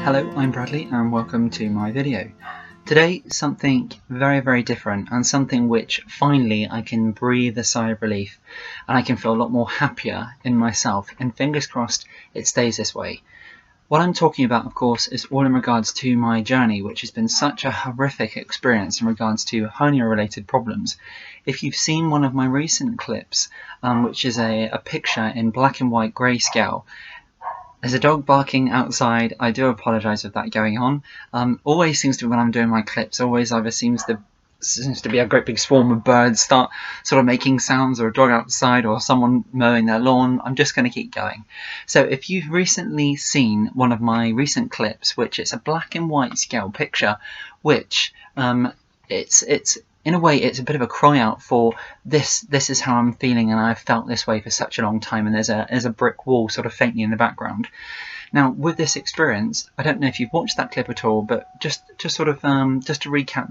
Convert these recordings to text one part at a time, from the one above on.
Hello, I'm Bradley and welcome to my video. Today, something very different and something which finally I can breathe a sigh of relief and I can feel a lot more happier in myself, and fingers crossed it stays this way. What I'm talking about, of course, is all in regards to my journey, which has been such a horrific experience in regards to hernia-related problems. If you've seen one of my recent clips, which is a picture in black and white grayscale, there's a dog barking outside. I do apologise with that going on. Always seems to be when I'm doing my clips, always either seems to be a great big swarm of birds start sort of making sounds, or a dog outside, or someone mowing their lawn. I'm just going to keep going. So if you've recently seen one of my recent clips, which is a black and white scale picture, which it's in a way it's a bit of a cry out for this is how I'm feeling, and I've felt this way for such a long time, and there's a brick wall sort of faintly in the background. Now, with this experience, I don't know if you've watched that clip at all, but just to recap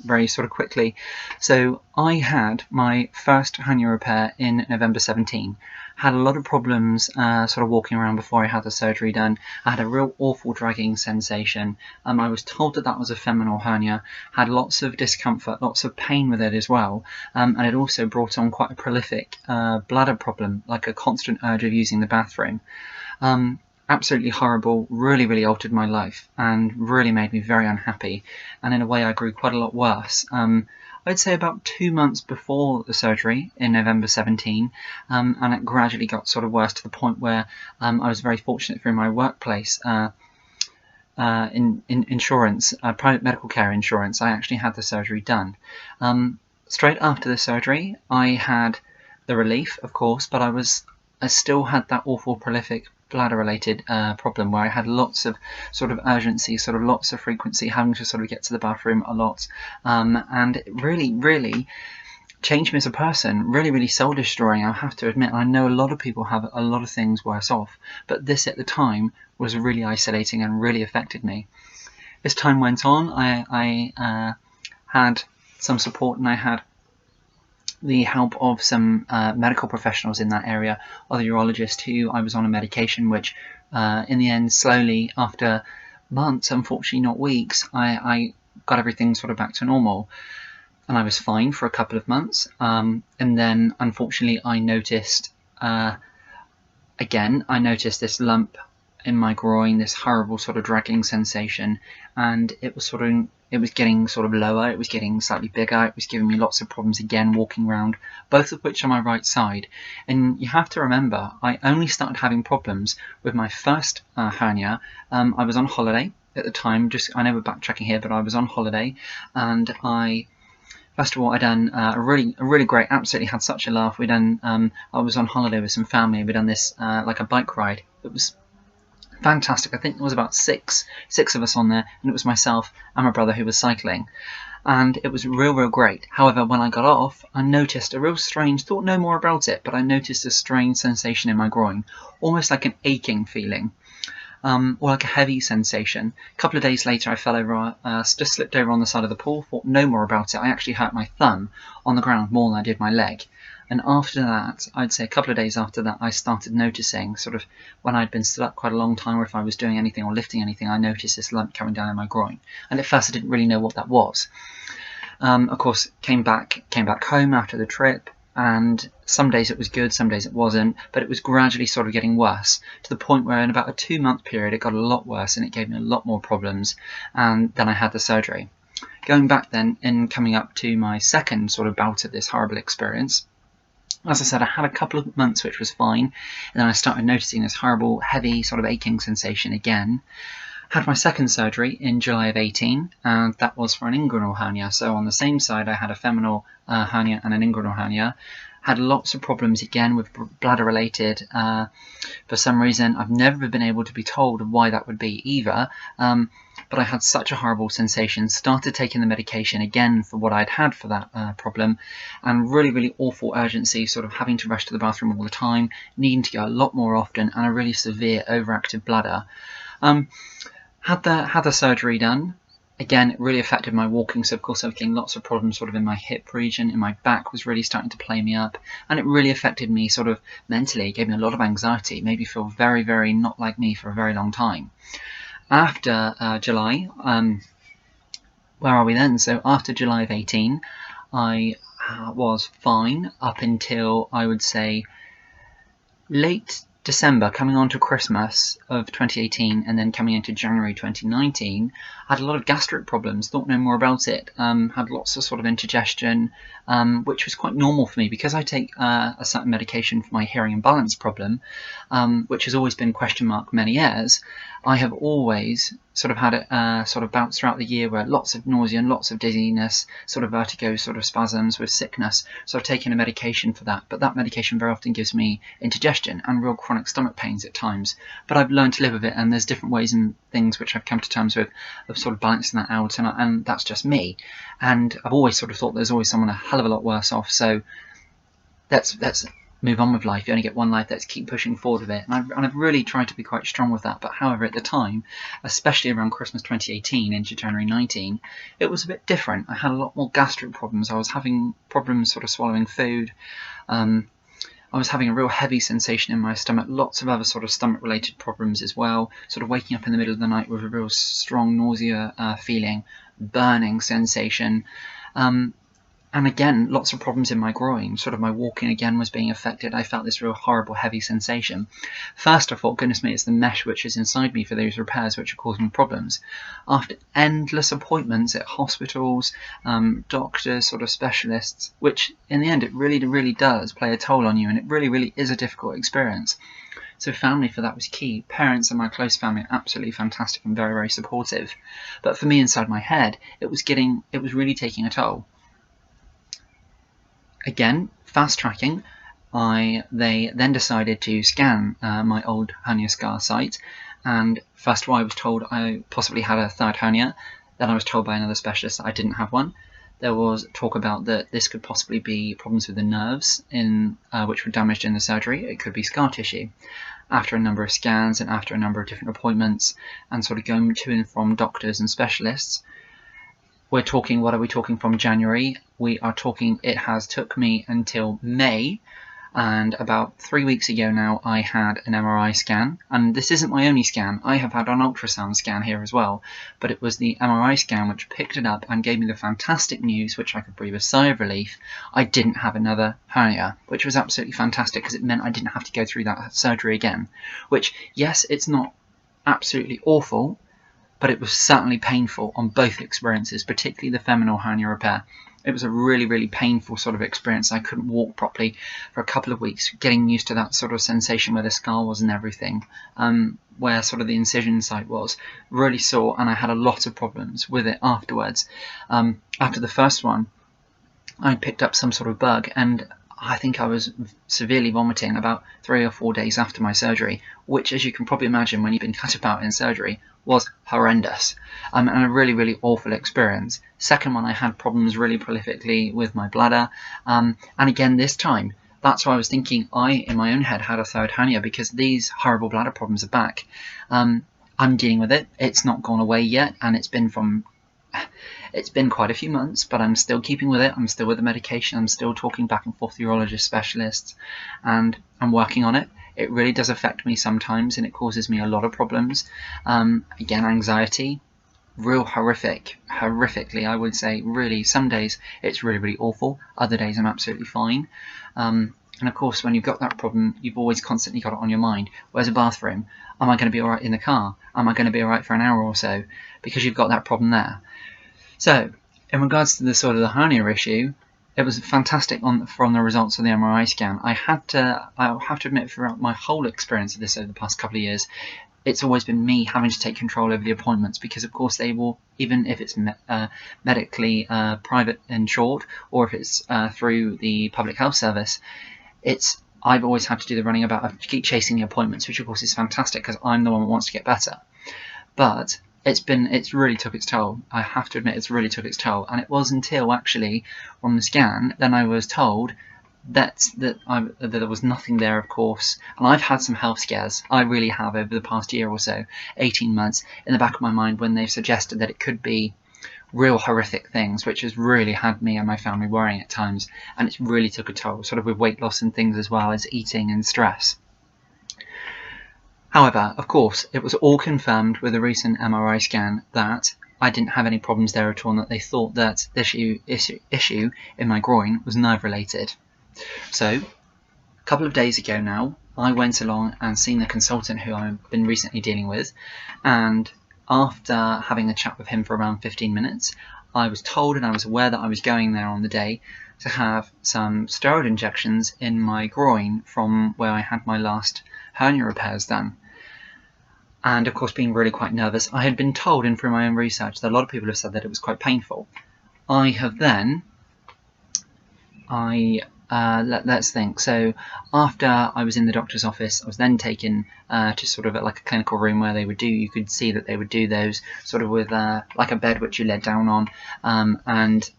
very sort of quickly. So I had my first hernia repair in November 17. Had a lot of problems sort of walking around before I had the surgery done. I had a real awful dragging sensation. I was told that was a femoral hernia. Had lots of discomfort, lots of pain with it as well, and it also brought on quite a prolific bladder problem, like a constant urge of using the bathroom. Absolutely horrible, really alterred my life and really made me very unhappy, and in a way I grew quite a lot worse. I'd say about 2 months before the surgery in November 17, and it gradually got sort of worse to the point where I was very fortunate through my workplace in insurance, private medical care insurance. I actually had the surgery done. Straight after the surgery I had the relief, of course, but I still had that awful prolific bladder related problem where I had lots of sort of urgency, sort of lots of frequency, having to sort of get to the bathroom a lot, and it really changed me as a person, really soul destroying, I have to admit. I know a lot of people have a lot of things worse off, but this at the time was really isolating and really affected me. As time went on, I had some support, and I had the help of some medical professionals in that area, or the urologist, who I was on a medication which in the end, slowly, after months, unfortunately not weeks, I got everything sort of back to normal, and I was fine for a couple of months, and then unfortunately I noticed this lump in my groin, this horrible sort of dragging sensation, and it was getting sort of lower, it was getting slightly bigger, it was giving me lots of problems again walking around, both of which on my right side. And you have to remember, I only started having problems with my first hernia. I was on holiday at the time, I know we're backtracking here, but I was on holiday, and first of all, I done a really great, absolutely had such a laugh. I was on holiday with some family, we done this like a bike ride. It was fantastic. I think there was about six of us on there, and it was myself and my brother who was cycling, and it was real great. However, when I got off, I noticed a real strange, thought no more about it, but I noticed a strange sensation in my groin, almost like an aching feeling, or like a heavy sensation. A couple of days later I fell over, just slipped over on the side of the pool, thought no more about it. I actually hurt my thumb on the ground more than I did my leg. And after that, I'd say a couple of days after that, I started noticing, sort of when I'd been stood up quite a long time, or if I was doing anything or lifting anything, I noticed this lump coming down in my groin. And at first I didn't really know what that was. Of course, came back home after the trip, and some days it was good, some days it wasn't, but it was gradually sort of getting worse, to the point where in about a 2-month period it got a lot worse, and it gave me a lot more problems, and then I had the surgery. Going back then, and coming up to my second sort of bout of this horrible experience, as I said, I had a couple of months which was fine, and then I started noticing this horrible, heavy, sort of aching sensation again. Had my second surgery in July of 18, and that was for an inguinal hernia. So on the same side, I had a femoral hernia and an inguinal hernia. Had lots of problems again with bladder related. For some reason, I've never been able to be told why that would be either. But I had such a horrible sensation, started taking the medication again for what I'd had for that problem, and really awful urgency, sort of having to rush to the bathroom all the time, needing to go a lot more often, and a really severe overactive bladder. Had the surgery done. Again, it really affected my walking, so of course I was getting lots of problems sort of in my hip region, in my back was really starting to play me up, and it really affected me sort of mentally. It gave me a lot of anxiety, made me feel very not like me for a very long time. After July, where are we then? So after July of 18, I was fine up until, I would say, late December, coming on to Christmas of 2018, and then coming into January 2019, I had a lot of gastric problems, thought no more about it, had lots of sort of indigestion, which was quite normal for me because I take a certain medication for my hearing imbalance problem, which has always been question mark many years. I have always sort of had a sort of bounce throughout the year where lots of nausea and lots of dizziness, sort of vertigo, sort of spasms with sickness. So I've taken a medication for that, but that medication very often gives me indigestion and real chronic stomach pains at times. But I've learned to live with it, and there's different ways and things which I've come to terms with of sort of balancing that out, and that's just me. And I've always sort of thought there's always someone a hell of a lot worse off, so let's move on with life. You only get one life. Let's keep pushing forward with it. And I've really tried to be quite strong with that. But however, at the time, especially around Christmas 2018 into January 19, it was a bit different. I had a lot more gastric problems. I was having problems sort of swallowing food. I was having a real heavy sensation in my stomach, lots of other sort of stomach related problems as well, sort of waking up in the middle of the night with a real strong nausea feeling, burning sensation. And again, lots of problems in my groin. Sort of my walking again was being affected. I felt this real horrible, heavy sensation. First I thought, goodness me, it's the mesh which is inside me for those repairs which are causing me problems. After endless appointments at hospitals, doctors, sort of specialists, which in the end it really, really does play a toll on you, and it really, really is a difficult experience. So family for that was key. Parents and my close family are absolutely fantastic and very, very supportive. But for me inside my head, it was really taking a toll. Again, fast tracking, they then decided to scan my old hernia scar site, and first of all I was told I possibly had a third hernia. Then I was told by another specialist that I didn't have one. There was talk about that this could possibly be problems with the nerves which were damaged in the surgery. It could be scar tissue. After a number of scans and after a number of different appointments and sort of going to and from doctors and specialists, we're talking, what are we talking, from January? We are talking, it has took me until May, and about 3 weeks ago now I had an MRI scan, and this isn't my only scan. I have had an ultrasound scan here as well, but it was the MRI scan which picked it up and gave me the fantastic news, which I could breathe a sigh of relief. I didn't have another hernia, which was absolutely fantastic because it meant I didn't have to go through that surgery again, which, yes, it's not absolutely awful, but it was certainly painful on both experiences, particularly the femoral hernia repair. It was a really, really painful sort of experience. I couldn't walk properly for a couple of weeks, getting used to that sort of sensation where the scar was and everything, where sort of the incision site was really sore, and I had a lot of problems with it afterwards. After the first one, I picked up some sort of bug, and I think I was severely vomiting about 3 or 4 days after my surgery, which, as you can probably imagine when you've been cut about in surgery, was horrendous, and a really, really awful experience. Second one, I had problems really prolifically with my bladder, and again this time, that's why I was thinking I, in my own head, had a third hernia, because these horrible bladder problems are back. I'm dealing with it. It's not gone away yet, and it's been quite a few months, but I'm still keeping with it. I'm still with the medication. I'm still talking back and forth to urologist specialists, and I'm working on it. It really does affect me sometimes, and it causes me a lot of problems. Again, anxiety, real horrifically, I would say, really. Some days it's really, really awful. Other days I'm absolutely fine. And of course, when you've got that problem, you've always constantly got it on your mind. Where's a bathroom? Am I going to be all right in the car? Am I going to be all right for an hour or so? Because you've got that problem there. So, in regards to the sort of the hernia issue, it was fantastic from the results of the MRI scan. I'll have to admit, throughout my whole experience of this over the past couple of years, it's always been me having to take control over the appointments, because of course they will, even if it's medically private insured, or if it's through the public health service, I've always had to do the running about, I keep chasing the appointments, which of course is fantastic because I'm the one who wants to get better. But it's really took its toll. I have to admit, it's really took its toll. And it was until actually from the scan, then I was told that there was nothing there, of course. And I've had some health scares. I really have, over the past year or so, 18 months, in the back of my mind, when they've suggested that it could be real horrific things, which has really had me and my family worrying at times. And it's really took a toll, sort of with weight loss and things, as well as eating and stress. However, of course, it was all confirmed with a recent MRI scan that I didn't have any problems there at all, and that they thought that this issue in my groin was nerve related. So, a couple of days ago now, I went along and seen the consultant who I've been recently dealing with, and after having a chat with him for around 15 minutes, I was told, and I was aware that I was going there on the day, to have some steroid injections in my groin from where I had my last hernia repairs done. And of course, being really quite nervous, I had been told, and through my own research, that a lot of people have said that it was quite painful. Let's think. So after I was in the doctor's office, I was then taken to sort of like a clinical room where you could see that they would do those sort of with like a bed which you lay down on, and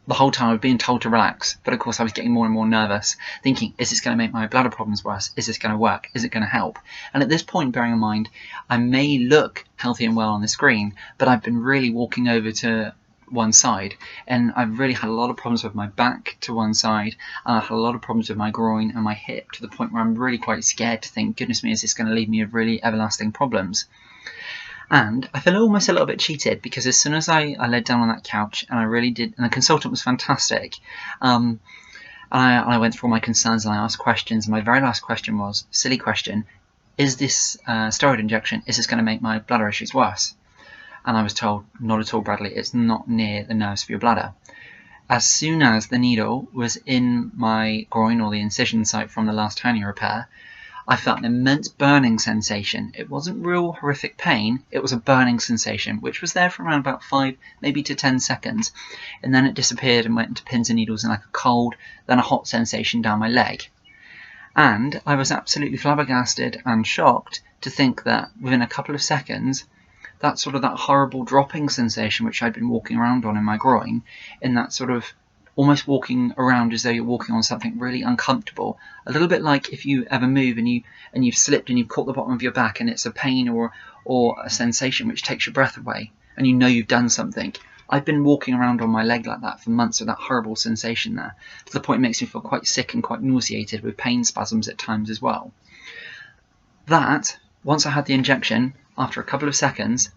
the whole time I was being told to relax, but of course I was getting more and more nervous, thinking, is this going to make my bladder problems worse? Is this going to work? Is it going to help? And at this point, bearing in mind, I may look healthy and well on the screen, but I've been really walking over to one side, and I've really had a lot of problems with my back to one side, and I've had a lot of problems with my groin and my hip, to the point where I'm really quite scared to think, goodness me, is this going to leave me with really everlasting problems? And I feel almost a little bit cheated, because as soon as I laid down on that couch, and I really did, and the consultant was fantastic, and I went through all my concerns and I asked questions, and my very last question was, silly question, is this steroid injection, is this going to make my bladder issues worse? And I was told, not at all, Bradley, it's not near the nerves for your bladder. As soon as the needle was in my groin, or the incision site from the last hernia repair, I felt an immense burning sensation. It wasn't real horrific pain, it was a burning sensation, which was there for around about 5, maybe to 10 seconds, and then it disappeared and went into pins and needles and like a cold, then a hot sensation down my leg. And I was absolutely flabbergasted and shocked to think that within a couple of seconds, that horrible dropping sensation which I'd been walking around on in my groin, in that sort of almost walking around as though you're walking on something really uncomfortable, a little bit like if you ever move and you've slipped and you've caught the bottom of your back, and it's a pain or a sensation which takes your breath away, and you know you've done something. I've been walking around on my leg like that for months with that horrible sensation there, to the point it makes me feel quite sick and quite nauseated, with pain spasms at times as well. That, once I had the injection, after a couple of seconds,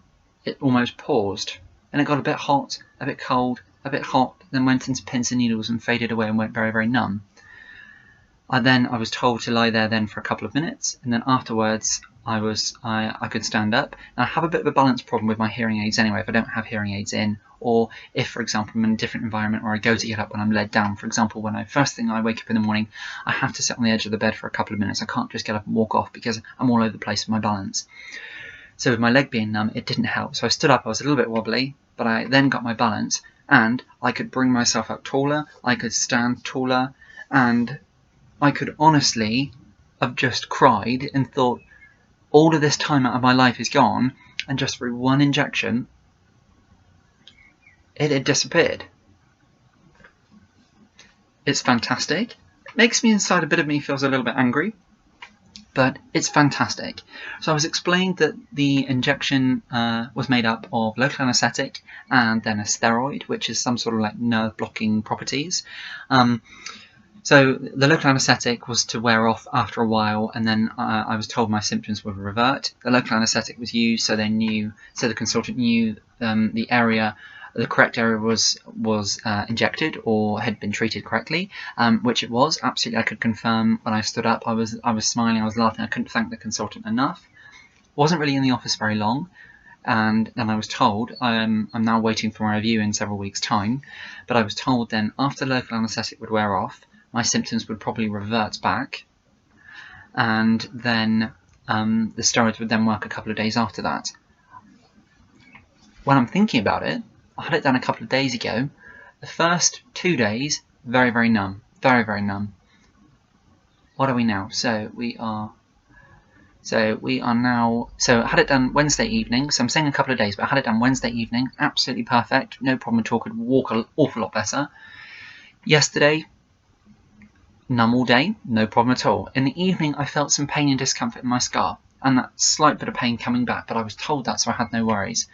it almost paused, and it got a bit hot, a bit cold, a bit hot, then went into pins and needles and faded away and went very, very numb. I was told to lie there then for a couple of minutes, and then afterwards I could stand up. Now, I have a bit of a balance problem with my hearing aids anyway, if I don't have hearing aids in, or if, for example, I'm in a different environment where I go to get up when I'm led down. For example, when first thing I wake up in the morning, I have to sit on the edge of the bed for a couple of minutes. I can't just get up and walk off, because I'm all over the place with my balance. So with my leg being numb, it didn't help. So I stood up, I was a little bit wobbly, but I then got my balance, and I could bring myself up taller, I could stand taller, and I could honestly have just cried and thought, all of this time out of my life is gone, and just through one injection, it had disappeared. It's fantastic. It makes me inside, a bit of me feels a little bit angry, but it's fantastic. So I was explained that the injection was made up of local anaesthetic and then a steroid, which is some sort of like nerve blocking properties. So the local anaesthetic was to wear off after a while, and then I was told my symptoms would revert. The local anaesthetic was used, so the consultant knew the correct area was injected or had been treated correctly, which it was. Absolutely, I could confirm when I stood up. I was smiling, I was laughing. I couldn't thank the consultant enough. Wasn't really in the office very long, and then I was told I'm now waiting for my review in several weeks' time. But I was told then after the local anaesthetic would wear off, my symptoms would probably revert back, and then the steroids would then work a couple of days after that. When I'm thinking about it, I had it done a couple of days ago. The first 2 days, very, very numb. Very, very numb. What are we now? So I had it done Wednesday evening, so I'm saying a couple of days, but I had it done Wednesday evening, absolutely perfect, no problem at all, could walk an awful lot better. Yesterday, numb all day, no problem at all. In the evening, I felt some pain and discomfort in my scar, and that slight bit of pain coming back, but I was told that, so I had no worries.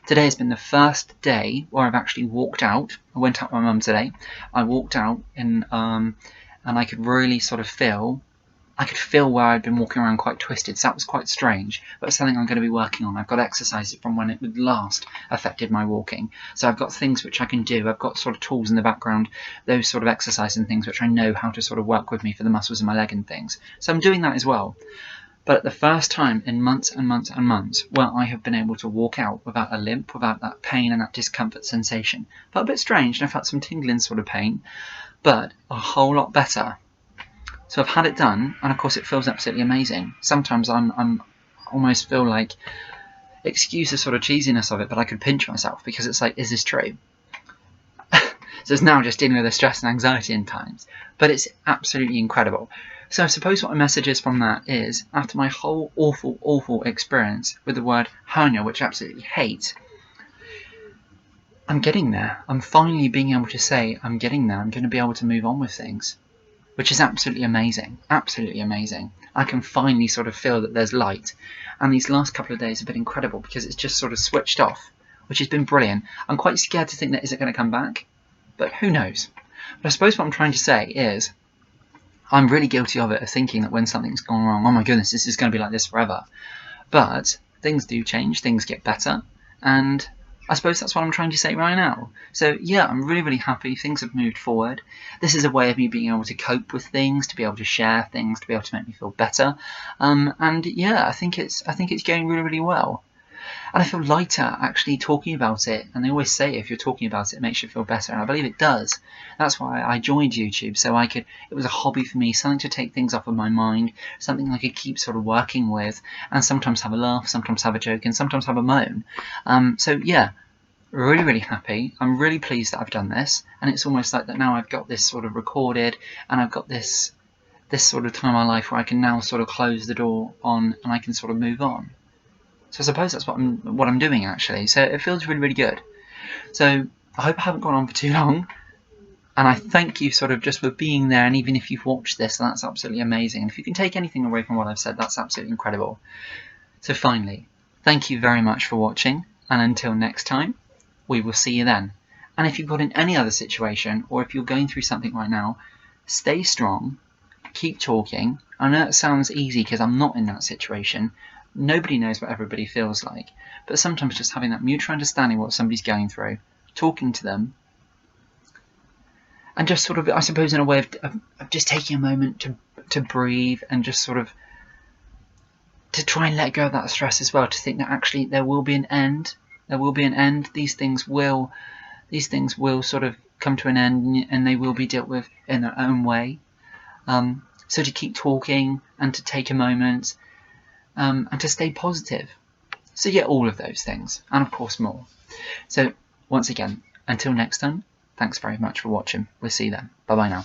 Today has been the first day where I've actually walked out. I went out with my mum today. I walked out and I could really sort of feel I could feel where I'd been walking around quite twisted, so that was quite strange, but it's something I'm going to be working on. I've got exercises from when it would last affected my walking, so I've got things which I can do. I've got sort of tools in the background, those sort of exercises and things which I know how to sort of work with me for the muscles in my leg and things. So I'm doing that as well. But the first time in months and months and months where I have been able to walk out without a limp, without that pain and that discomfort sensation. Felt a bit strange, and I felt some tingling sort of pain, but a whole lot better. So I've had it done, and of course it feels absolutely amazing. Sometimes I'm almost feel like, excuse the sort of cheesiness of it, but I could pinch myself because it's like, is this true? So it's now just dealing with the stress and anxiety in times, but it's absolutely incredible. So I suppose what my message is from that is, after my whole awful experience with the word hernia, which I absolutely hate, I'm getting there. I'm finally being able to say, I'm getting there. I'm going to be able to move on with things, which is absolutely amazing. Absolutely amazing. I can finally sort of feel that there's light. And these last couple of days have been incredible because it's just sort of switched off, which has been brilliant. I'm quite scared to think that is it going to come back, but who knows? But I suppose what I'm trying to say is, I'm really guilty of it, of thinking that when something's gone wrong, oh my goodness, this is going to be like this forever. But things do change, things get better, and I suppose that's what I'm trying to say right now. So yeah, I'm really happy. Things have moved forward. This is a way of me being able to cope with things, to be able to share things, to be able to make me feel better. And yeah, I think it's going really well. And I feel lighter actually talking about it. And they always say if you're talking about it, it makes you feel better. And I believe it does. That's why I joined YouTube. So it was a hobby for me, something to take things off of my mind, something I could keep sort of working with, and sometimes have a laugh, sometimes have a joke, and sometimes have a moan. So yeah, really happy. I'm really pleased that I've done this. And it's almost like that now I've got this sort of recorded, and I've got this sort of time in my life where I can now sort of close the door on, and I can sort of move on. So I suppose that's what I'm doing actually. So it feels really good. So I hope I haven't gone on for too long. And I thank you sort of just for being there. And even if you've watched this, that's absolutely amazing. And if you can take anything away from what I've said, that's absolutely incredible. So finally, thank you very much for watching. And until next time, we will see you then. And if you've got in any other situation, or if you're going through something right now, stay strong, keep talking. I know it sounds easy because I'm not in that situation. Nobody knows what everybody feels like, but sometimes just having that mutual understanding of what somebody's going through, talking to them, and just sort of, I suppose, in a way of just taking a moment to breathe and just sort of to try and let go of that stress as well, to think that actually there will be an end. There will be an end. These things will sort of come to an end, and they will be dealt with in their own way. So to keep talking and to take a moment. And to stay positive. So yeah, all of those things, and of course more. So once again, until next time, thanks very much for watching. We'll see you then. Bye bye now.